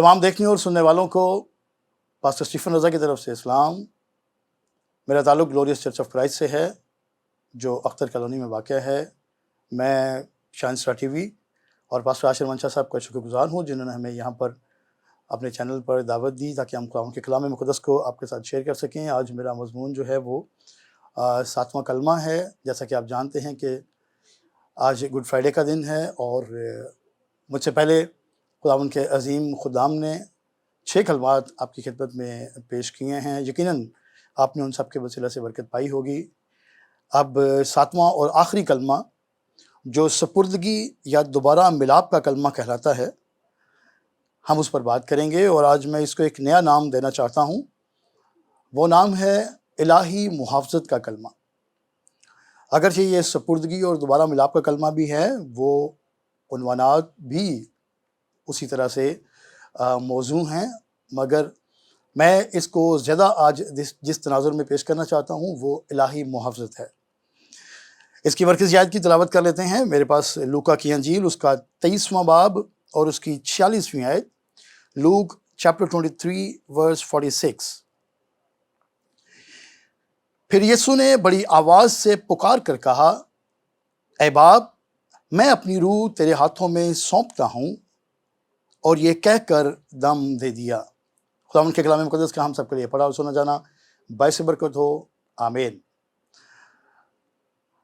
تمام دیکھنے اور سننے والوں کو پاسٹر اسٹیفن رضا کی طرف سے اسلام۔ میرا تعلق گلوریس چرچ آف کرائسٹ سے ہے جو اختر کالونی میں واقع ہے۔ میں شائن اسٹار ٹی وی اور پاسٹر عاشر منشا صاحب کا شکر گزار ہوں جنہوں نے ہمیں یہاں پر اپنے چینل پر دعوت دی تاکہ ہم قرآن کے کلام مقدس کو آپ کے ساتھ شیئر کر سکیں۔ آج میرا مضمون جو ہے وہ 7واں کلمہ ہے۔ جیسا کہ آپ جانتے ہیں کہ آج گڈ فرائیڈے کا دن ہے اور مجھ سے پہلے خداوند کے عظیم خدام نے 6 کلمات آپ کی خدمت میں پیش کیے ہیں۔ یقیناً آپ نے ان سب کے وسیلہ سے برکت پائی ہوگی۔ اب 7واں اور آخری کلمہ جو سپردگی یا دوبارہ ملاپ کا کلمہ کہلاتا ہے، ہم اس پر بات کریں گے، اور آج میں اس کو ایک نیا نام دینا چاہتا ہوں۔ وہ نام ہے الہی محافظت کا کلمہ۔ اگرچہ یہ سپردگی اور دوبارہ ملاپ کا کلمہ بھی ہے، وہ عنوانات بھی اسی طرح سے موضوع ہیں، مگر میں اس کو زیادہ آج جس تناظر میں پیش کرنا چاہتا ہوں وہ الہی محافظت ہے۔ اس کی مرکزی آیت کی تلاوت کر لیتے ہیں۔ میرے پاس لوکا کی انجیل اس کا 23واں باب اور اس کی 46ویں آیت، لوک چیپٹر 23 ورس 46۔ پھر یسوع نے بڑی آواز سے پکار کر کہا، اے باپ، میں اپنی روح تیرے ہاتھوں میں سونپتا ہوں، اور یہ کہہ کر دم دے دیا۔ خداوند کے کلام مقدس کا ہم سب کے لیے پڑھا اور سنا جانا باعث برکت ہو، آمین۔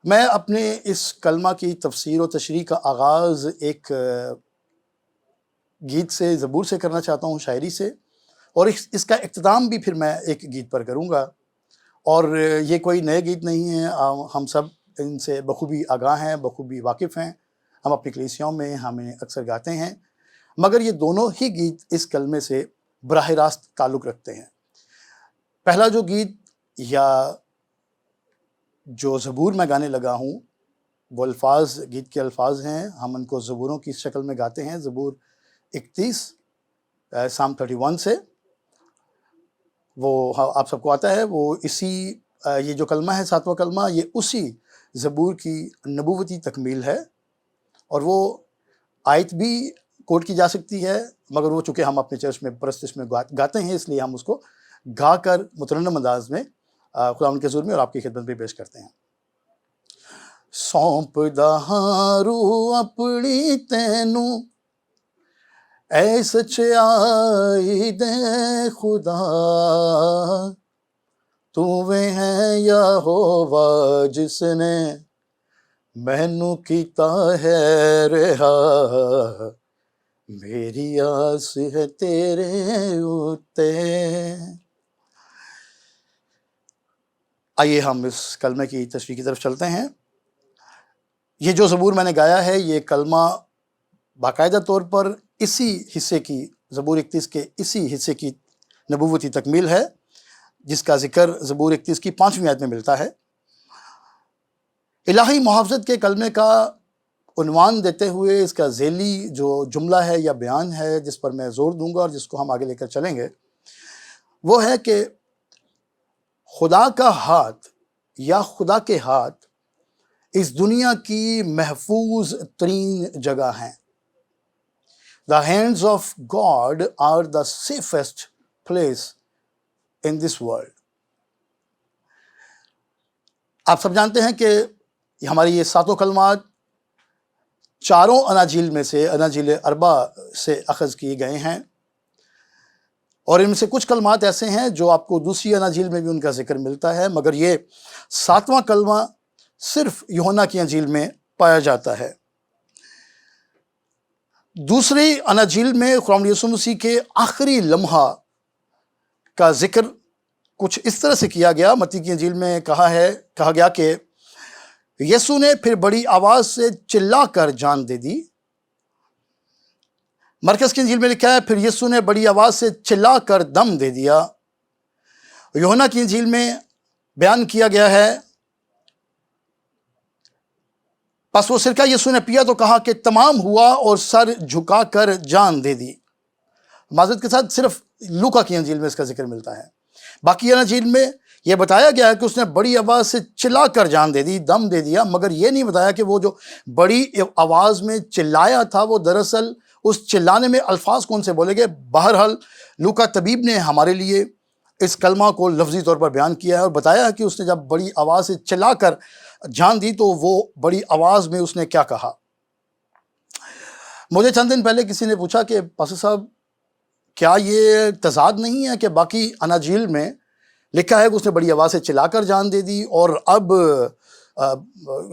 میں اپنے اس کلمہ کی تفسیر و تشریح کا آغاز ایک گیت سے، زبور سے کرنا چاہتا ہوں، شاعری سے، اور اس کا اختتام بھی پھر میں ایک گیت پر کروں گا۔ اور یہ کوئی نئے گیت نہیں ہیں، ہم سب ان سے بخوبی آگاہ ہیں، بخوبی واقف ہیں، ہم اپنی کلیسیوں میں ہمیں اکثر گاتے ہیں، مگر یہ دونوں ہی گیت اس کلمے سے براہ راست تعلق رکھتے ہیں۔ پہلا جو گیت یا جو زبور میں گانے لگا ہوں، وہ الفاظ گیت کے الفاظ ہیں، ہم ان کو زبوروں کی شکل میں گاتے ہیں۔ زبور 31 سام 31 سے، وہ آپ سب کو آتا ہے، وہ اسی یہ جو کلمہ ہے 7واں کلمہ، یہ اسی زبور کی نبوتی تکمیل ہے، اور وہ آیت بھی کوٹ کی جا سکتی ہے، مگر وہ چونکہ ہم اپنے چرچ میں پرستش میں گاتے ہیں، اس لیے ہم اس کو گا کر مترنم انداز میں خداوند کے حضور میں اور آپ کی خدمت میں پیش کرتے ہیں۔ سونپ دہاں روح اپنی تینوں، اے سچائی دے خدا، توویں ہے یہوہ جس نے مینوں کیتا ہے رہا، میری آس ہے تیرے اُتے۔ آئیے ہم اس کلمے کی تشریح کی طرف چلتے ہیں۔ یہ جو زبور میں نے گایا ہے، یہ کلمہ باقاعدہ طور پر اسی حصے کی، زبور 31 کے اسی حصے کی نبوتی تکمیل ہے، جس کا ذکر زبور 31 کی 5ویں آیت میں ملتا ہے۔ الہی محافظت کے کلمے کا عنوان دیتے ہوئے اس کا ذیلی جو جملہ ہے یا بیان ہے جس پر میں زور دوں گا اور جس کو ہم آگے لے کر چلیں گے، وہ ہے کہ خدا کا ہاتھ یا خدا کے ہاتھ اس دنیا کی محفوظ ترین جگہ ہیں۔ The hands of God are the safest place in this world۔ آپ سب جانتے ہیں کہ ہماری یہ 7 کلمات 4 اناجیل میں سے، اناجیل 4 سے اخذ کیے گئے ہیں، اور ان میں سے کچھ کلمات ایسے ہیں جو آپ کو دوسری اناجیل میں بھی ان کا ذکر ملتا ہے، مگر یہ 7واں کلمہ صرف یوحنا کی انجیل میں پایا جاتا ہے۔ دوسری اناجیل میں خداوند یسوع مسیح کے آخری لمحہ کا ذکر کچھ اس طرح سے کیا گیا۔ متی کی انجیل میں کہا گیا کہ یسوع نے پھر بڑی آواز سے چلا کر جان دے دی۔ مرکز کی انجیل میں لکھا ہے پھر یسوع نے بڑی آواز سے چلا کر دم دے دیا۔ یوحنا کی انجیل میں بیان کیا گیا ہے، پس وہ سرکہ یسوع نے پیا تو کہا کہ تمام ہوا، اور سر جھکا کر جان دے دی۔ معذرت کے ساتھ صرف لوکا کی انجیل میں اس کا ذکر ملتا ہے۔ باقی انجیل میں یہ بتایا گیا ہے کہ اس نے بڑی آواز سے چلا کر جان دے دی، دم دے دیا، مگر یہ نہیں بتایا کہ وہ جو بڑی آواز میں چلایا تھا وہ دراصل اس چلانے میں الفاظ کون سے بولے گئے؟ بہرحال لوکا طبیب نے ہمارے لیے اس کلمہ کو لفظی طور پر بیان کیا ہے اور بتایا کہ اس نے جب بڑی آواز سے چلا کر جان دی تو وہ بڑی آواز میں اس نے کیا کہا۔ مجھے چند دن پہلے کسی نے پوچھا کہ پاسٹر صاحب کیا یہ تضاد نہیں ہے کہ باقی اناجیل میں لکھا ہے کہ اس نے بڑی آواز سے چلا کر جان دے دی، اور اب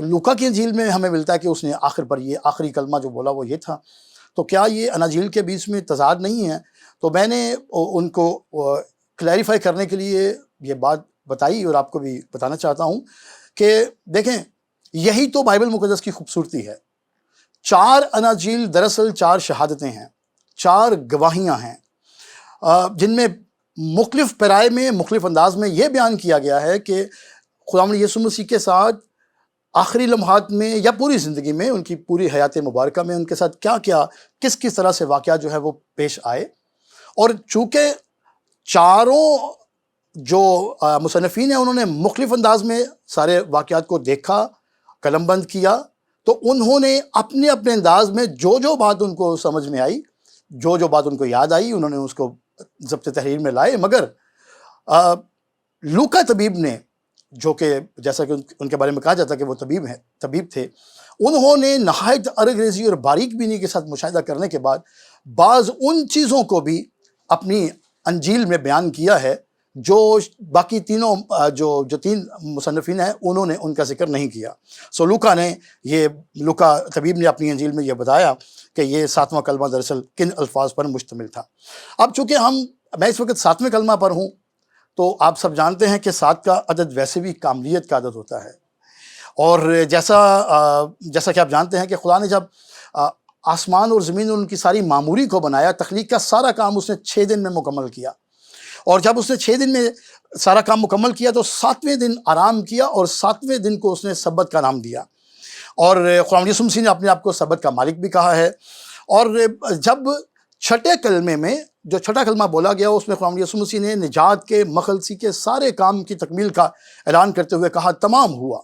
لوکا کی انجیل میں ہمیں ملتا ہے کہ اس نے آخر پر یہ آخری کلمہ جو بولا وہ یہ تھا، تو کیا یہ اناجیل کے بیچ میں تضاد نہیں ہے؟ تو میں نے ان کو کلیریفائی کرنے کے لیے یہ بات بتائی اور آپ کو بھی بتانا چاہتا ہوں کہ دیکھیں، یہی تو بائبل مقدس کی خوبصورتی ہے۔ 4 اناجیل دراصل 4 شہادتیں ہیں، 4 گواہیاں ہیں، جن میں مختلف پیرائے میں مختلف انداز میں یہ بیان کیا گیا ہے کہ خداوند یسوع مسیح کے ساتھ آخری لمحات میں یا پوری زندگی میں، ان کی پوری حیات مبارکہ میں ان کے ساتھ کیا کیا، کس طرح سے واقعات جو ہے وہ پیش آئے۔ اور چونکہ چاروں جو مصنفین ہیں انہوں نے مختلف انداز میں سارے واقعات کو دیکھا، قلم بند کیا، تو انہوں نے اپنے اپنے انداز میں جو بات ان کو سمجھ میں آئی، جو بات ان کو یاد آئی، انہوں نے اس کو ضبط تحریر میں لائے۔ مگر لوکا طبیب نے، جو کہ جیسا کہ ان کے بارے میں کہا جاتا ہے کہ وہ طبیب تھے، انہوں نے نہایت انگریزی اور باریک بینی کے ساتھ مشاہدہ کرنے کے بعد بعض ان چیزوں کو بھی اپنی انجیل میں بیان کیا ہے جو باقی تینوں جو 3 مصنفین ہیں انہوں نے ان کا ذکر نہیں کیا۔ سو لوکا طبیب نے اپنی انجیل میں یہ بتایا کہ یہ 7واں کلمہ دراصل کن الفاظ پر مشتمل تھا۔ اب چونکہ میں اس وقت 7ویں کلمہ پر ہوں، تو آپ سب جانتے ہیں کہ 7 کا عدد ویسے بھی کاملیت کا عدد ہوتا ہے، اور جیسا کہ آپ جانتے ہیں کہ خدا نے جب آسمان اور زمین اور ان کی ساری معموری کو بنایا، تخلیق کا سارا کام اس نے 6 دن میں مکمل کیا، اور جب اس نے 6 دن میں سارا کام مکمل کیا تو 7ویں دن آرام کیا، اور 7ویں دن کو اس نے سبت کا نام دیا، اور خداوند یسوع مسیح نے اپنے آپ کو سبت کا مالک بھی کہا ہے۔ اور جب چھٹے کلمے میں جو چھٹا کلمہ بولا گیا، اس میں خداوند یسوع مسیح نے نجات کے مخلصی کے سارے کام کی تکمیل کا اعلان کرتے ہوئے کہا تمام ہوا،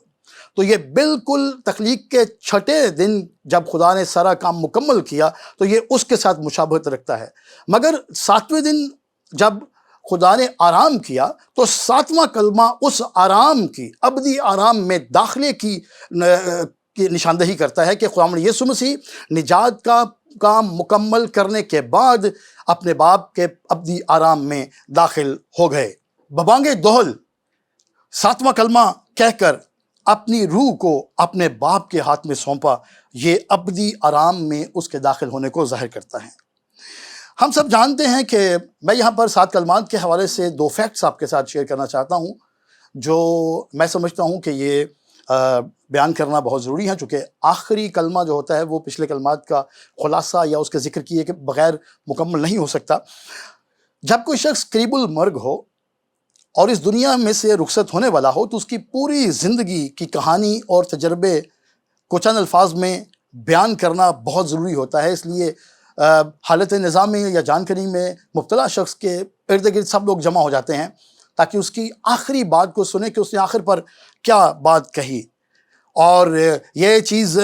تو یہ بالکل تخلیق کے چھٹے دن جب خدا نے سارا کام مکمل کیا تو یہ اس کے ساتھ مشابہت رکھتا ہے۔ مگر 7ویں دن جب خدا نے آرام کیا تو 7واں کلمہ اس آرام کی، ابدی آرام میں داخلے کی نشاندہی کرتا ہے کہ خداوند یسوع مسیح نجات کا کام مکمل کرنے کے بعد اپنے باپ کے ابدی آرام میں داخل ہو گئے۔ ببانگ دہل 7واں کلمہ کہہ کر اپنی روح کو اپنے باپ کے ہاتھ میں سونپا، یہ ابدی آرام میں اس کے داخل ہونے کو ظاہر کرتا ہے۔ ہم سب جانتے ہیں کہ میں یہاں پر 7 کلمات کے حوالے سے 2 فیکٹس آپ کے ساتھ شیئر کرنا چاہتا ہوں جو میں سمجھتا ہوں کہ یہ بیان کرنا بہت ضروری ہے، چونکہ آخری کلمہ جو ہوتا ہے وہ پچھلے کلمات کا خلاصہ یا اس کے ذکر کیے کے بغیر مکمل نہیں ہو سکتا۔ جب کوئی شخص قریب المرگ ہو اور اس دنیا میں سے رخصت ہونے والا ہو تو اس کی پوری زندگی کی کہانی اور تجربے کو چند الفاظ میں بیان کرنا بہت ضروری ہوتا ہے۔ اس لیے حالت نظام میں یا جانکاری میں مبتلا شخص کے ارد گرد سب لوگ جمع ہو جاتے ہیں تاکہ اس کی آخری بات کو سنیں کہ اس نے آخر پر کیا بات کہی۔ اور یہ چیز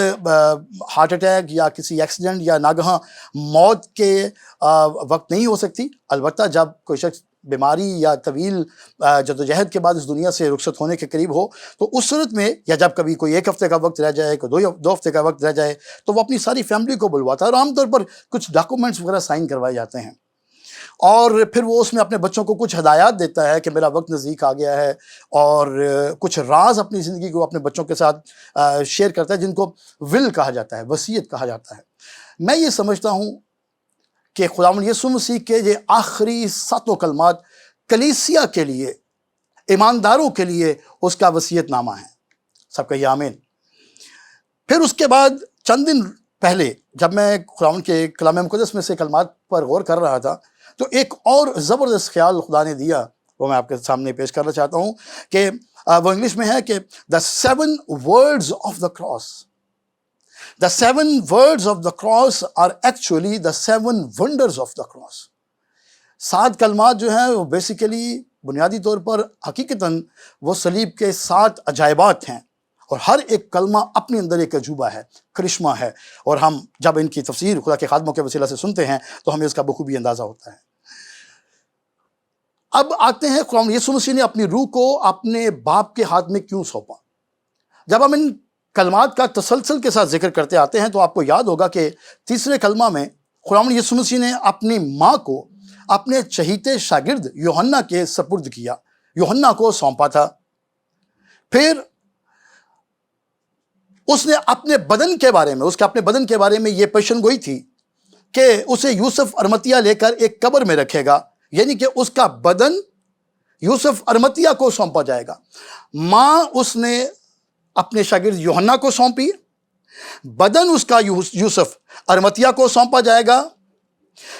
ہارٹ اٹیک یا کسی ایکسیڈنٹ یا ناگہاں موت کے وقت نہیں ہو سکتی، البتہ جب کوئی شخص بیماری یا طویل جدوجہد کے بعد اس دنیا سے رخصت ہونے کے قریب ہو تو اس صورت میں، یا جب کبھی کوئی 1 ہفتے کا وقت رہ جائے، کوئی 2 ہفتے کا وقت رہ جائے، تو وہ اپنی ساری فیملی کو بلواتا ہے اور عام طور پر کچھ ڈاکومنٹس وغیرہ سائن کروائے جاتے ہیں، اور پھر وہ اس میں اپنے بچوں کو کچھ ہدایات دیتا ہے کہ میرا وقت نزدیک آ گیا ہے، اور کچھ راز اپنی زندگی کو اپنے بچوں کے ساتھ شیئر کرتا ہے جن کو ول کہا جاتا ہے، وصیت کہا جاتا ہے۔ میں یہ سمجھتا ہوں کہ خداوند یسوع مسیح کے یہ آخری 7 کلمات کلیسیا کے لیے، ایمانداروں کے لیے اس کا وصیت نامہ ہے۔ سب کہیے آمین۔ پھر اس کے بعد چند دن پہلے جب میں خداوند کے کلام مقدس میں سے کلمات پر غور کر رہا تھا تو ایک اور زبردست خیال خدا نے دیا، وہ میں آپ کے سامنے پیش کرنا چاہتا ہوں کہ وہ انگلش میں ہے کہ the 7 words of the cross. The 7 words of the cross are actually the 7 wonders of the cross. 7 کلمات جو ہیں وہ بیسیکلی بنیادی طور پر حقیقتاً وہ صلیب کے 7 عجائبات ہیں، اور ہر ایک کلمہ اپنے اندر ایک عجوبہ ہے، کرشمہ ہے، اور ہم جب ان کی تفسیر خدا کے خادموں کے وسیلہ سے سنتے ہیں تو ہمیں اس کا بخوبی اندازہ ہوتا ہے۔ اب آتے ہیں خدا یسوع مسیح نے اپنی روح کو اپنے باپ کے ہاتھ میں کیوں سونپا۔ جب ہم ان کلمات کا تسلسل کے ساتھ ذکر کرتے آتے ہیں تو آپ کو یاد ہوگا کہ تیسرے کلمہ میں خداوند یسوع مسیح نے اپنی ماں کو اپنے چہیتے شاگرد یوحنا کے سپرد کیا، یوحنا کو سونپا تھا۔ پھر اس نے اپنے بدن کے بارے میں یہ پیشن گوئی تھی کہ اسے یوسف ارمتیہ لے کر ایک قبر میں رکھے گا، یعنی کہ اس کا بدن یوسف ارمتیہ کو سونپا جائے گا۔ ماں اس نے اپنے شاگرد یوحنا کو سونپی، بدن اس کا یوسف ارمتیہ کو سونپا جائے گا،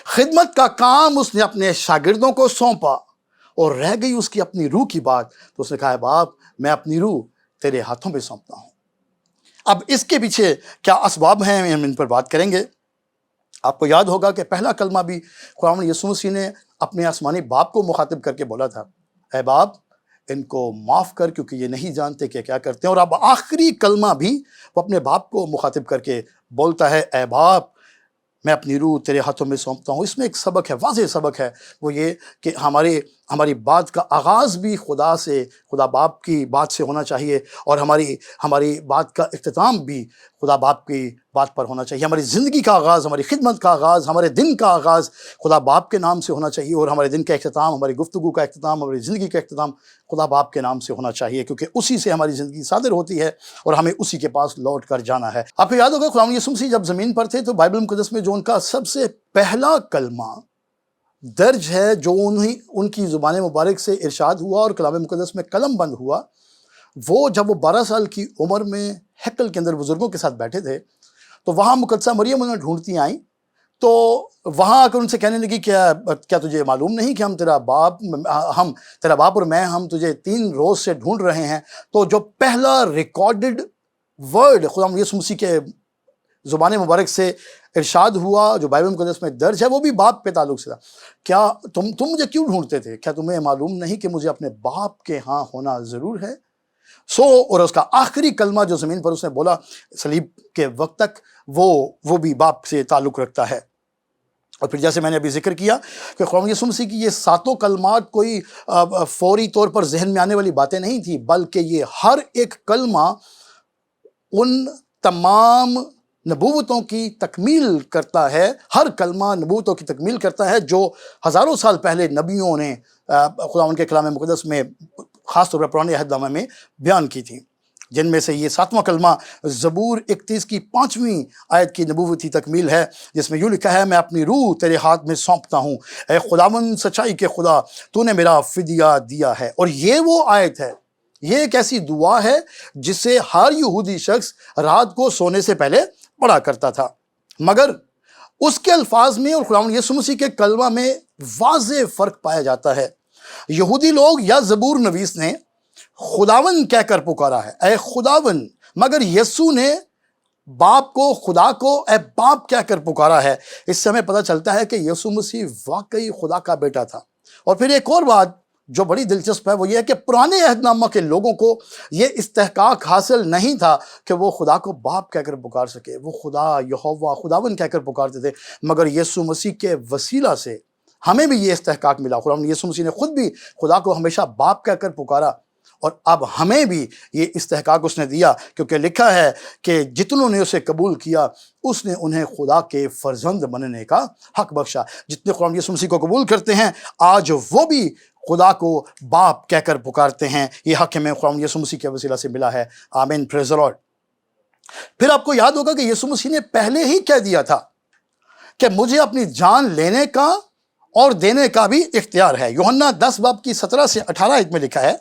خدمت کا کام اس نے اپنے شاگردوں کو سونپا، اور رہ گئی اس کی اپنی روح کی بات، تو اس نے کہا باپ میں اپنی روح تیرے ہاتھوں میں سونپتا ہوں۔ اب اس کے پیچھے کیا اسباب ہیں ہم ان پر بات کریں گے۔ آپ کو یاد ہوگا کہ پہلا کلمہ بھی خداوند یسوع مسیح نے اپنے آسمانی باپ کو مخاطب کر کے بولا تھا، اے باپ ان کو معاف کر کیونکہ یہ نہیں جانتے کہ کیا کرتے ہیں۔ اور اب آخری کلمہ بھی وہ اپنے باپ کو مخاطب کر کے بولتا ہے، اے باپ میں اپنی روح تیرے ہاتھوں میں سونپتا ہوں۔ اس میں ایک سبق ہے، واضح سبق ہے، وہ یہ کہ ہماری بات کا آغاز بھی خدا باپ کی بات سے ہونا چاہیے، اور ہماری بات کا اختتام بھی خدا باپ کی بات پر ہونا چاہیے۔ ہماری زندگی کا آغاز، ہماری خدمت کا آغاز، ہمارے دن کا آغاز خدا باپ کے نام سے ہونا چاہیے، اور ہمارے دن کا اختتام، ہماری گفتگو کا اختتام، ہماری زندگی کا اختتام خدا باپ کے نام سے ہونا چاہیے، کیونکہ اسی سے ہماری زندگی صادر ہوتی ہے اور ہمیں اسی کے پاس لوٹ کر جانا ہے۔ آپ کو یاد ہوگا خداوند یسوع مسیح جب زمین پر تھے تو بائبل مقدس میں جو ان کا سب سے پہلا کلمہ درج ہے، جو ان کی زبان مبارک سے ارشاد ہوا اور کلام مقدس میں قلم بند ہوا، وہ جب وہ 12 سال کی عمر میں ہیکل کے اندر بزرگوں کے ساتھ بیٹھے تھے تو وہاں مقدسہ مریم انہیں ڈھونڈتی آئیں، تو وہاں آ کر ان سے کہنے لگی کیا تجھے معلوم نہیں کہ ہم تیرا باپ اور میں ہم تجھے 3 روز سے ڈھونڈ رہے ہیں۔ تو جو پہلا ریکارڈڈ ورڈ خدا یسوع مسیح کے زبان مبارک سے ارشاد ہوا جو بائبل مقدس میں درج ہے، وہ بھی باپ پہ تعلق سے تھا۔ کیا تم مجھے کیوں ڈھونڈتے تھے؟ کیا تمہیں معلوم نہیں کہ مجھے اپنے باپ کے ہاں ہونا ضرور ہے؟ اور اس کا آخری کلمہ جو زمین پر اس نے بولا صلیب کے وقت تک، وہ بھی باپ سے تعلق رکھتا ہے۔ اور پھر جیسے میں نے ابھی ذکر کیا کہ خدا یسوع مسیح کی یہ 7 کلمات کوئی فوری طور پر ذہن میں آنے والی باتیں نہیں تھی، بلکہ یہ ہر ایک کلمہ ان تمام نبوتوں کی تکمیل کرتا ہے، ہر کلمہ نبوتوں کی تکمیل کرتا ہے جو ہزاروں سال پہلے نبیوں نے خداوند کے کلام مقدس میں خاص طور پر پرانے عہد نامہ میں بیان کی تھی، جن میں سے یہ 7واں کلمہ زبور 31 کی 5ویں آیت کی نبوتی تکمیل ہے، جس میں یوں لکھا ہے، میں اپنی روح تیرے ہاتھ میں سونپتا ہوں، اے خداوند سچائی کے خدا تو نے میرا فدیہ دیا ہے۔ اور یہ وہ آیت ہے، یہ ایک ایسی دعا ہے جسے ہر یہودی شخص رات کو سونے سے پہلے پڑھا کرتا تھا، مگر اس کے الفاظ میں اور خداوند یسوع مسیح کے کلمہ میں واضح فرق پایا جاتا ہے۔ یہودی لوگ یا زبور نویس نے خداوند کہہ کر پکارا ہے، اے خداوند، مگر یسوع نے باپ کو، خدا کو اے باپ کہہ کر پکارا ہے۔ اس سے ہمیں پتہ چلتا ہے کہ یسوع مسیح واقعی خدا کا بیٹا تھا۔ اور پھر ایک اور بات جو بڑی دلچسپ ہے وہ یہ ہے کہ پرانے عہد نامہ کے لوگوں کو یہ استحقاق حاصل نہیں تھا کہ وہ خدا کو باپ کہہ کر پکار سکے، وہ خدا یہوہ خداوند کہہ کر پکارتے تھے، مگر یسوع مسیح کے وسیلہ سے ہمیں بھی یہ استحقاق ملا۔ خداوند یسوع مسیح نے خود بھی خدا کو ہمیشہ باپ کہہ کر پکارا، اور اب ہمیں بھی یہ استحقاق اس نے دیا، کیونکہ لکھا ہے کہ جتنوں نے اسے قبول کیا اس نے انہیں خدا کے فرزند بننے کا حق بخشا۔ جتنے خداوند یسوع مسیح کو قبول کرتے ہیں آج وہ بھی خدا کو باپ کہہ کر پکارتے ہیں۔ یہ حق ہمیں خداوند یسوع مسیح کے وسیلہ سے ملا ہے۔ آمین، پریز دی لارڈ۔ پھر آپ کو یاد ہوگا کہ یسوع مسیح نے پہلے ہی کہہ دیا تھا کہ مجھے اپنی جان لینے کا اور دینے کا بھی اختیار ہے۔ یوحنا 10 باب کی 17 سے 18 آیت میں لکھا ہے،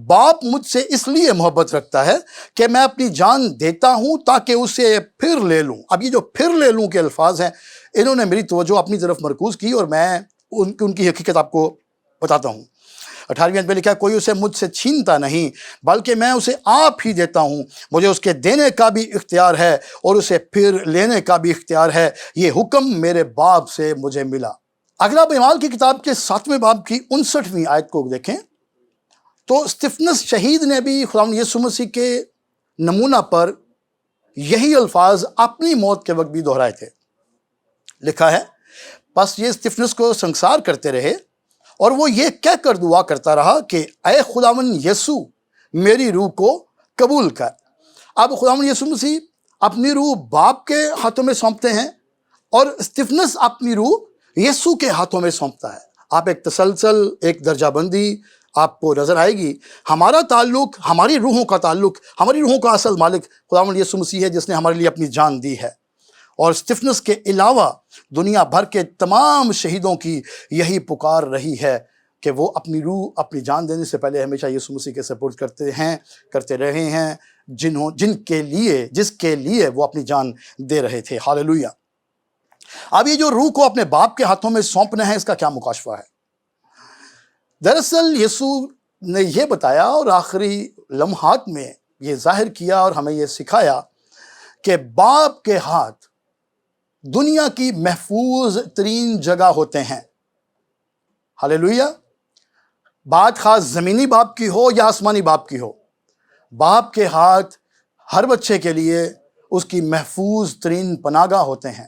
باپ مجھ سے اس لیے محبت رکھتا ہے کہ میں اپنی جان دیتا ہوں تاکہ اسے پھر لے لوں۔ اب یہ جو پھر لے لوں کے الفاظ ہیں، انہوں نے میری توجہ اپنی طرف مرکوز کی، اور میں ان کی حقیقت آپ کو بتاتا ہوں۔ 18ویں آیت میں لکھا ہے، کوئی اسے مجھ سے چھینتا نہیں بلکہ میں اسے آپ ہی دیتا ہوں، مجھے اس کے دینے کا بھی اختیار ہے اور اسے پھر لینے کا بھی اختیار ہے، یہ حکم میرے باپ سے مجھے ملا۔ اگر آپ اعمال کی کتاب کے 7ویں باب کی 59ویں آیت کو دیکھیں تو استفنس شہید نے بھی خداوند یسوع مسیح کے نمونہ پر یہی الفاظ اپنی موت کے وقت بھی دہرائے تھے۔ لکھا ہے، پس یہ استفنس کو سنگسار کرتے رہے اور وہ یہ کہہ کر دعا کرتا رہا کہ اے خداوند یسوع میری روح کو قبول کر۔ اب خداوند یسوع مسیح اپنی روح باپ کے ہاتھوں میں سونپتے ہیں اور استفنس اپنی روح یسوع کے ہاتھوں میں سونپتا ہے۔ آپ ایک تسلسل، ایک درجہ بندی آپ کو نظر آئے گی۔ ہمارا تعلق، ہماری روحوں کا تعلق، ہماری روحوں کا اصل مالک خداوند یسوع مسیح ہے، جس نے ہمارے لیے اپنی جان دی ہے۔ اور استفنس کے علاوہ دنیا بھر کے تمام شہیدوں کی یہی پکار رہی ہے کہ وہ اپنی روح، اپنی جان دینے سے پہلے ہمیشہ یسوع مسیح کے سپرد کرتے رہے ہیں، جس کے لیے وہ اپنی جان دے رہے تھے۔ ہاللویہ۔ اب یہ جو روح کو اپنے باپ کے ہاتھوں میں سونپنا ہے، اس کا کیا مکاشفہ ہے؟ دراصل یسوع نے یہ بتایا اور آخری لمحات میں یہ ظاہر کیا اور ہمیں یہ سکھایا کہ باپ کے ہاتھ دنیا کی محفوظ ترین جگہ ہوتے ہیں۔ ہاللویہ۔ بات خاص زمینی باپ کی ہو یا آسمانی باپ کی ہو، باپ کے ہاتھ ہر بچے کے لیے اس کی محفوظ ترین پناہ گاہ ہوتے ہیں۔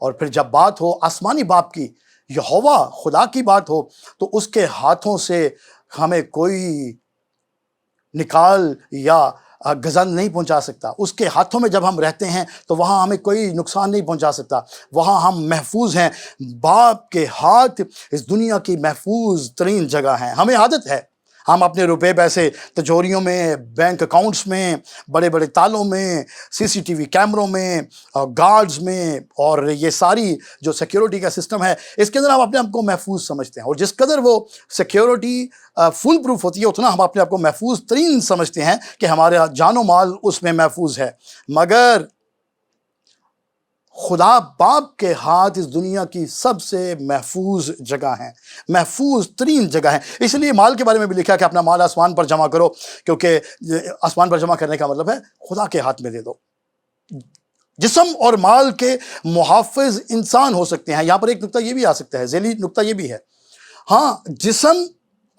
اور پھر جب بات ہو آسمانی باپ کی، یہوہ خدا کی بات ہو، تو اس کے ہاتھوں سے ہمیں کوئی نکال یا گزند نہیں پہنچا سکتا۔ اس کے ہاتھوں میں جب ہم رہتے ہیں تو وہاں ہمیں کوئی نقصان نہیں پہنچا سکتا، وہاں ہم محفوظ ہیں۔ باپ کے ہاتھ اس دنیا کی محفوظ ترین جگہ ہیں۔ ہمیں عادت ہے ہم اپنے روپے پیسے تجوریوں میں، بینک اکاؤنٹس میں، بڑے بڑے تالوں میں، سی سی ٹی وی کیمروں میں، گارڈز میں، اور یہ ساری جو سیکیورٹی کا سسٹم ہے، اس کے اندر ہم اپنے آپ کو محفوظ سمجھتے ہیں۔ اور جس قدر وہ سیکیورٹی فل پروف ہوتی ہے، اتنا ہم اپنے آپ کو محفوظ ترین سمجھتے ہیں کہ ہمارا جان و مال اس میں محفوظ ہے۔ مگر خدا باپ کے ہاتھ اس دنیا کی سب سے محفوظ جگہ ہیں، محفوظ ترین جگہ ہیں۔ اس لیے مال کے بارے میں بھی لکھا کہ اپنا مال آسمان پر جمع کرو، کیونکہ آسمان پر جمع کرنے کا مطلب ہے خدا کے ہاتھ میں دے دو۔ جسم اور مال کے محافظ انسان ہو سکتے ہیں۔ یہاں پر ایک نقطہ یہ بھی آ سکتا ہے، ذیلی نقطہ یہ بھی ہے، ہاں جسم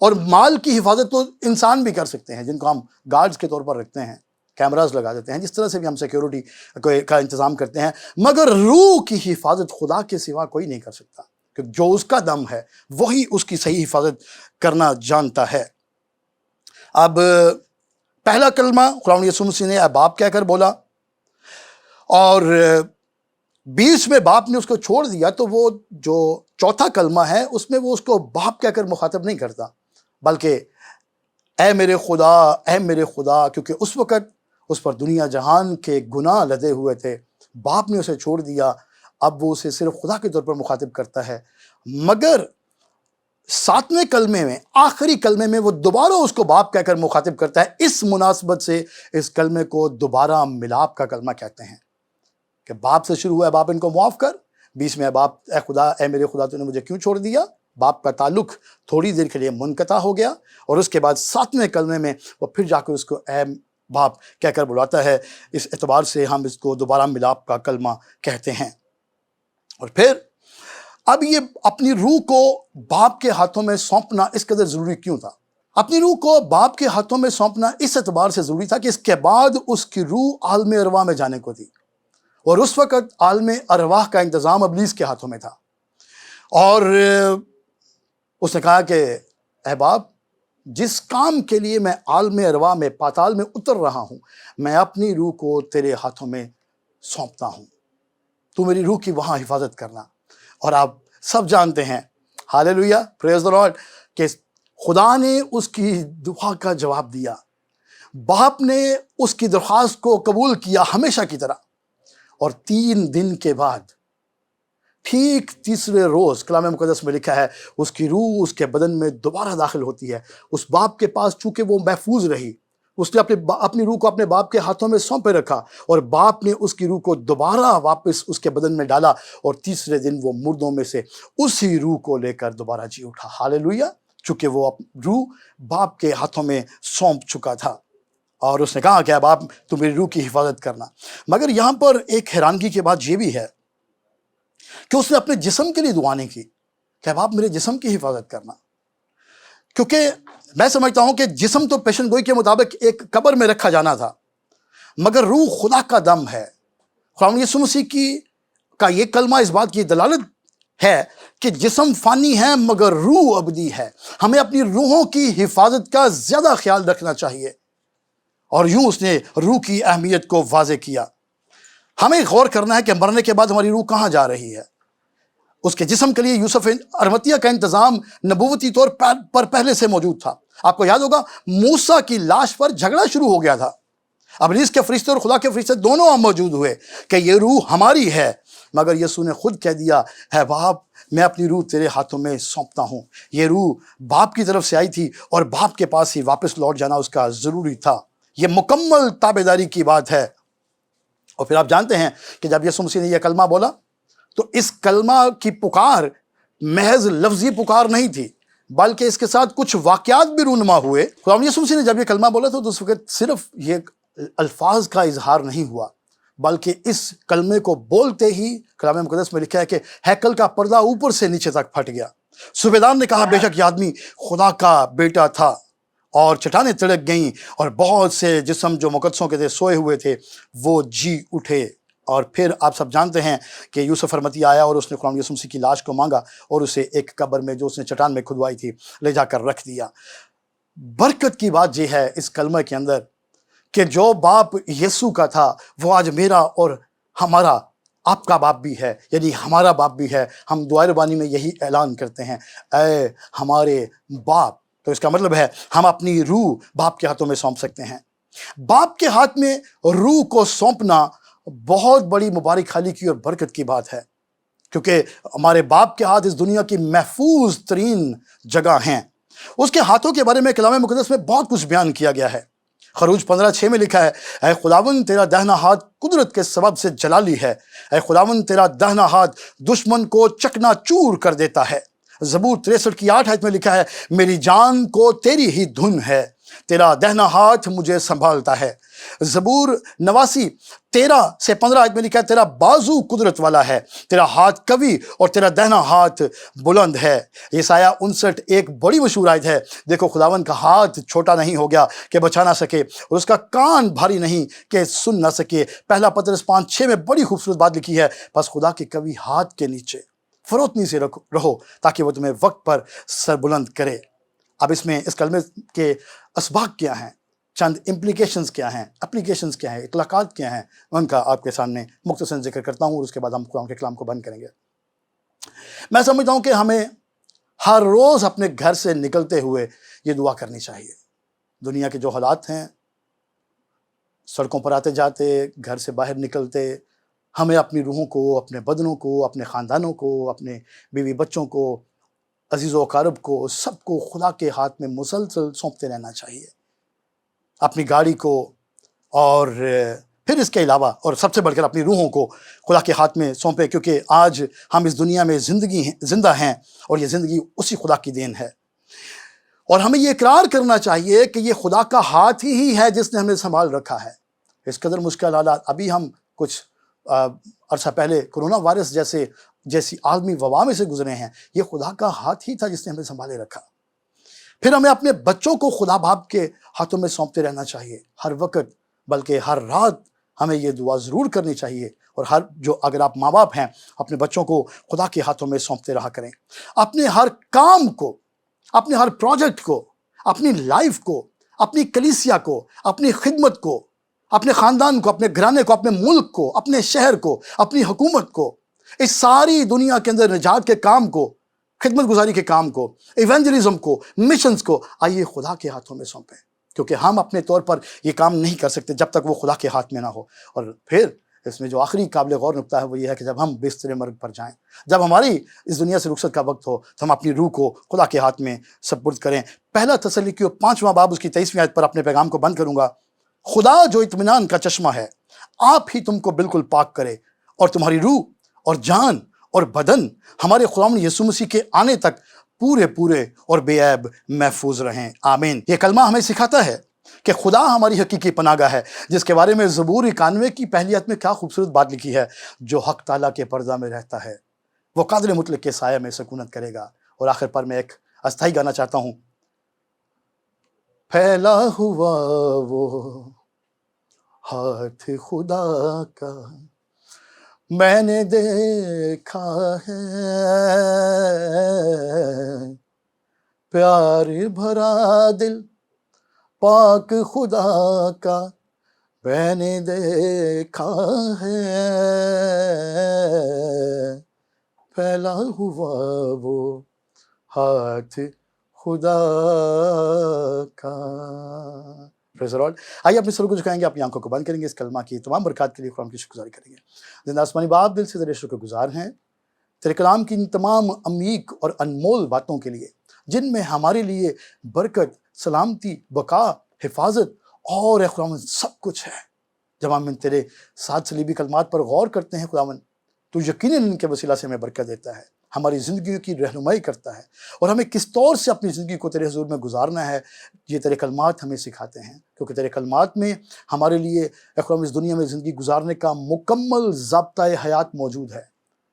اور مال کی حفاظت تو انسان بھی کر سکتے ہیں، جن کو ہم گارڈز کے طور پر رکھتے ہیں، کیمراز لگا دیتے ہیں، جس طرح سے بھی ہم سیکیورٹی کا انتظام کرتے ہیں۔ مگر روح کی حفاظت خدا کے سوا کوئی نہیں کر سکتا، کیونکہ جو اس کا دم ہے وہی اس کی صحیح حفاظت کرنا جانتا ہے۔ اب پہلا کلمہ خداوند یسوع مسیح نے اے باپ کہہ کر بولا، اور بیچ میں باپ نے اس کو چھوڑ دیا، تو وہ جو چوتھا کلمہ ہے اس میں وہ اس کو باپ کہہ کر مخاطب نہیں کرتا، بلکہ اے میرے خدا، اے میرے خدا، کیونکہ اس وقت اس پر دنیا جہان کے گناہ لدے ہوئے تھے۔ باپ نے اسے چھوڑ دیا، اب وہ اسے صرف خدا کے طور پر مخاطب کرتا ہے۔ مگر ساتویں کلمے میں، آخری کلمے میں، وہ دوبارہ اس کو باپ کہہ کر مخاطب کرتا ہے۔ اس مناسبت سے اس کلمے کو دوبارہ ملاپ کا کلمہ کہتے ہیں، کہ باپ سے شروع ہوا ہے باپ ان کو معاف کر، بیچ میں باپ اے خدا، اے میرے خدا تو نے مجھے کیوں چھوڑ دیا، باپ کا تعلق تھوڑی دیر کے لیے منقطع ہو گیا، اور اس کے بعد ساتویں کلمے میں وہ پھر جا کر اس کو اے باپ کہہ کر بلاتا ہے۔ اس اعتبار سے ہم اس کو دوبارہ ملاپ کا کلمہ کہتے ہیں۔ اور پھر اب یہ اپنی روح کو باپ کے ہاتھوں میں سونپنا اس قدر ضروری کیوں تھا؟ اپنی روح کو باپ کے ہاتھوں میں سونپنا اس اعتبار سے ضروری تھا کہ اس کے بعد اس کی روح عالم ارواح میں جانے کو تھی، اور اس وقت عالم ارواح کا انتظام ابلیس کے ہاتھوں میں تھا۔ اور اس نے کہا کہ اے باپ، جس کام کے لیے میں عالم ارواح میں، پاتال میں اتر رہا ہوں، میں اپنی روح کو تیرے ہاتھوں میں سونپتا ہوں، تو میری روح کی وہاں حفاظت کرنا۔ اور آپ سب جانتے ہیں، ہاللویہ، پریز دی لارڈ، کہ خدا نے اس کی دعا کا جواب دیا، باپ نے اس کی درخواست کو قبول کیا ہمیشہ کی طرح، اور 3 دن کے بعد ٹھیک تیسرے روز کلام مقدس میں لکھا ہے اس کی روح اس کے بدن میں دوبارہ داخل ہوتی ہے۔ اس باپ کے پاس چونکہ وہ محفوظ رہی، اس نے اپنی روح کو اپنے باپ کے ہاتھوں میں سونپے رکھا، اور باپ نے اس کی روح کو دوبارہ واپس اس کے بدن میں ڈالا، اور تیسرے دن وہ مردوں میں سے اسی روح کو لے کر دوبارہ جی اٹھا۔ ہاللویہ، چونکہ وہ روح باپ کے ہاتھوں میں سونپ چکا تھا، اور اس نے کہا کہ باپ تو میری روح کی حفاظت کرنا۔ مگر یہاں پر ایک حیرانگی کی بات یہ بھی ہے کہ اس نے اپنے جسم کے لیے دعا نہیں کی کہ باپ میرے جسم کی حفاظت کرنا، کیونکہ میں سمجھتا ہوں کہ جسم تو پیشن گوئی کے مطابق ایک قبر میں رکھا جانا تھا، مگر روح خدا کا دم ہے۔ خداوند یسوع مسیح کا یہ کلمہ اس بات کی دلالت ہے کہ جسم فانی ہے مگر روح ابدی ہے۔ ہمیں اپنی روحوں کی حفاظت کا زیادہ خیال رکھنا چاہیے، اور یوں اس نے روح کی اہمیت کو واضح کیا۔ ہمیں غور کرنا ہے کہ مرنے کے بعد ہماری روح کہاں جا رہی ہے۔ اس کے جسم کے لیے یوسف ارمتیہ کا انتظام نبوتی طور پر پہلے سے موجود تھا۔ آپ کو یاد ہوگا موسیٰ کی لاش پر جھگڑا شروع ہو گیا تھا۔ ابلیس کے فرشتے اور خدا کے فرشتے دونوں موجود ہوئے کہ یہ روح ہماری ہے، مگر یسوع نے خود کہہ دیا، ہے باپ میں اپنی روح تیرے ہاتھوں میں سونپتا ہوں۔ یہ روح باپ کی طرف سے آئی تھی اور باپ کے پاس ہی واپس لوٹ جانا اس کا ضروری تھا۔ یہ مکمل تابعداری کی بات ہے۔ اور پھر آپ جانتے ہیں کہ جب یسوع مسیح نے یہ کلمہ بولا تو اس کلمہ کی پکار محض لفظی پکار نہیں تھی، بلکہ اس کے ساتھ کچھ واقعات بھی رونما ہوئے۔ خداوند یسوع مسیح نے جب یہ کلمہ بولا تو اس وقت صرف یہ الفاظ کا اظہار نہیں ہوا، بلکہ اس کلمے کو بولتے ہی کلام مقدس میں لکھا ہے کہ ہیکل کا پردہ اوپر سے نیچے تک پھٹ گیا۔ صوبیدار نے کہا بے شک یہ آدمی خدا کا بیٹا تھا، اور چٹانیں تڑک گئیں اور بہت سے جسم جو مقدسوں کے تھے سوئے ہوئے تھے وہ جی اٹھے۔ اور پھر آپ سب جانتے ہیں کہ یوسف ارمتیہ آیا اور اس نے خداوند یسوع مسیح کی لاش کو مانگا اور اسے ایک قبر میں جو اس نے چٹان میں کھدوائی تھی لے جا کر رکھ دیا۔ برکت کی بات یہ ہے اس کلمہ کے اندر کہ جو باپ یسوع کا تھا وہ آج میرا اور ہمارا آپ کا باپ بھی ہے، یعنی ہمارا باپ بھی ہے۔ ہم دعائے ربانی میں یہی اعلان کرتے ہیں، اے ہمارے باپ۔ تو اس کا مطلب ہے ہم اپنی روح باپ کے ہاتھوں میں سونپ سکتے ہیں۔ باپ کے ہاتھ میں روح کو سونپنا بہت بڑی مبارک حالی کی اور برکت کی بات ہے، کیونکہ ہمارے باپ کے ہاتھ اس دنیا کی محفوظ ترین جگہ ہیں۔ اس کے ہاتھوں کے بارے میں کلام مقدس میں بہت کچھ بیان کیا گیا ہے۔ خروج 15:6 میں لکھا ہے، اے خداوند تیرا دہنا ہاتھ قدرت کے سبب سے جلالی ہے، اے خداوند تیرا دہنا ہاتھ دشمن کو چکنا چور کر دیتا ہے۔ زبور 63:8 میں لکھا ہے، میری جان کو تیری ہی دھن ہے، تیرا دہنا ہاتھ مجھے سنبھالتا ہے۔ زبور 89:13-15 میں لکھا ہے، تیرا بازو قدرت والا ہے، تیرا ہاتھ قوی اور تیرا دہنا ہاتھ بلند ہے۔ یسایہ 59 ایک بڑی مشہور آیت ہے، دیکھو خداوند کا ہاتھ چھوٹا نہیں ہو گیا کہ بچا نہ سکے، اور اس کا کان بھاری نہیں کہ سن نہ سکے۔ پہلا پطرس 5:6 میں بڑی خوبصورت بات لکھی ہے، پس خدا کے قوی ہاتھ کے نیچے فروتنی سے رہو تاکہ وہ تمہیں وقت پر سر بلند کرے۔ اب اس میں اس کلمے کے اسباق کیا ہیں، چند امپلیکیشنز کیا ہیں، اپلیکیشنز کیا ہیں، اطلاقات کیا ہیں، ان کا آپ کے سامنے مختصر ذکر کرتا ہوں اور اس کے بعد ہم قرآن کے کلام کو بند کریں گے۔ میں سمجھتا ہوں کہ ہمیں ہر روز اپنے گھر سے نکلتے ہوئے یہ دعا کرنی چاہیے۔ دنیا کے جو حالات ہیں، سڑکوں پر آتے جاتے، گھر سے باہر نکلتے، ہمیں اپنی روحوں کو، اپنے بدنوں کو، اپنے خاندانوں کو، اپنے بیوی بچوں کو، عزیز و اقارب کو، سب کو خدا کے ہاتھ میں مسلسل سونپتے رہنا چاہیے۔ اپنی گاڑی کو، اور پھر اس کے علاوہ اور سب سے بڑھ کر اپنی روحوں کو خدا کے ہاتھ میں سونپے، کیونکہ آج ہم اس دنیا میں زندہ ہیں اور یہ زندگی اسی خدا کی دین ہے۔ اور ہمیں یہ اقرار کرنا چاہیے کہ یہ خدا کا ہاتھ ہی ہے جس نے ہمیں سنبھال رکھا ہے۔ اس قدر مشکل حالات، ابھی ہم کچھ عرصہ پہلے کرونا وائرس جیسی عالمی وبا میں سے گزرے ہیں، یہ خدا کا ہاتھ ہی تھا جس نے ہمیں سنبھالے رکھا۔ پھر ہمیں اپنے بچوں کو خدا باپ کے ہاتھوں میں سونپتے رہنا چاہیے ہر وقت، بلکہ ہر رات ہمیں یہ دعا ضرور کرنی چاہیے۔ اور اگر آپ ماں باپ ہیں، اپنے بچوں کو خدا کے ہاتھوں میں سونپتے رہا کریں۔ اپنے ہر کام کو، اپنے ہر پروجیکٹ کو، اپنی لائف کو، اپنی کلیسیا کو، اپنی خدمت کو، اپنے خاندان کو، اپنے گھرانے کو، اپنے ملک کو، اپنے شہر کو، اپنی حکومت کو، اس ساری دنیا کے اندر نجات کے کام کو، خدمت گزاری کے کام کو، ایونجلزم کو، مشنز کو، آئیے خدا کے ہاتھوں میں سونپیں، کیونکہ ہم اپنے طور پر یہ کام نہیں کر سکتے جب تک وہ خدا کے ہاتھ میں نہ ہو۔ اور پھر اس میں جو آخری قابل غور نکتہ ہے وہ یہ ہے کہ جب ہم بستر مرگ پر جائیں، جب ہماری اس دنیا سے رخصت کا وقت ہو، تو ہم اپنی روح کو خدا کے ہاتھ میں سپرد کریں۔ پہلا تسلونیکیوں 5واں باب اس کی 23ویں آیت پر اپنے پیغام کو بند کروں گا۔ خدا جو اطمینان کا چشمہ ہے، آپ ہی تم کو بالکل پاک کرے، اور تمہاری روح اور جان اور بدن ہمارے خداوند یسوع مسیح کے آنے تک پورے اور بے عیب محفوظ رہیں۔ آمین۔ یہ کلمہ ہمیں سکھاتا ہے کہ خدا ہماری حقیقی پناہ گاہ ہے، جس کے بارے میں زبور 91 کی پہلی آیت میں کیا خوبصورت بات لکھی ہے، جو حق تعالیٰ کے پردہ میں رہتا ہے وہ قادر مطلق کے سایہ میں سکونت کرے گا۔ اور آخر پر میں ایک استھائی گانا چاہتا ہوں، پھیلا ہوا وہ ہاتھ خدا کا میں نے دیکھا ہے، پیار بھرا دل پاک خدا کا میں نے دیکھا ہے، پھیلا ہوا وہ ہاتھ خدا کا۔ Praise the Lord۔ آئیے اپنے سروں کو جھکائیں گے، اپنی آنکھوں کو بند کریں گے، اس کلمہ کی تمام برکات کے لیے قرآن کی شکر گزاری کریں گے۔ زندہ آسمانی باپ، دل سے تیرے شکر گزار ہیں تیرے کلام کی ان تمام عمیق اور انمول باتوں کے لیے، جن میں ہمارے لیے برکت، سلامتی، بقا، حفاظت اور اے خداوند سب کچھ ہے۔ جب ہم تیرے 7 صلیبی کلمات پر غور کرتے ہیں خداوند، تو یقیناً ان کے وسیلہ سے ہمیں برکت دیتا ہے، ہماری زندگیوں کی رہنمائی کرتا ہے، اور ہمیں کس طور سے اپنی زندگی کو تیرے حضور میں گزارنا ہے یہ تیرے کلمات ہمیں سکھاتے ہیں، کیونکہ تیرے کلمات میں ہمارے لیے اے خداوند اس دنیا میں زندگی گزارنے کا مکمل ضابطۂ حیات موجود ہے۔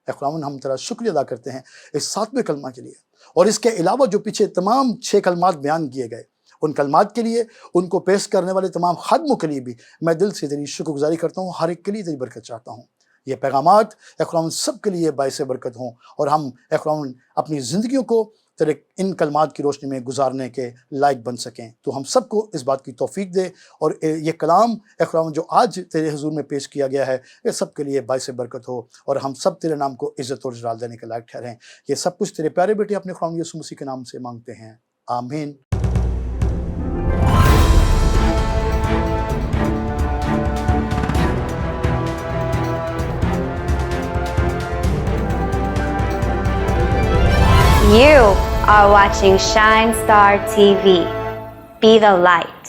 اے خداوند ہم تیرا شکریہ ادا کرتے ہیں اس 7ویں کلمہ کے لیے، اور اس کے علاوہ جو پیچھے تمام 6 کلمات بیان کیے گئے ان کلمات کے لیے، ان کو پیش کرنے والے تمام خادموں کے لیے بھی میں دل سے تیری شکر گزاری کرتا ہوں، ہر ایک کے لیے تیری برکت چاہتا ہوں۔ یہ پیغامات اے خداوند سب کے لیے باعث برکت ہوں، اور ہم اے خداوند اپنی زندگیوں کو تیرے ان کلمات کی روشنی میں گزارنے کے لائق بن سکیں۔ تو ہم سب کو اس بات کی توفیق دے، اور یہ کلام اے خداوند جو آج تیرے حضور میں پیش کیا گیا ہے یہ سب کے لیے باعث برکت ہو، اور ہم سب تیرے نام کو عزت اور جلال دینے کے لائق ٹھہریں۔ یہ سب کچھ تیرے پیارے بیٹے اپنے خداوند یسوع مسیح کے نام سے مانگتے ہیں، آمین۔ You are watching Shine Star TV. Be the light.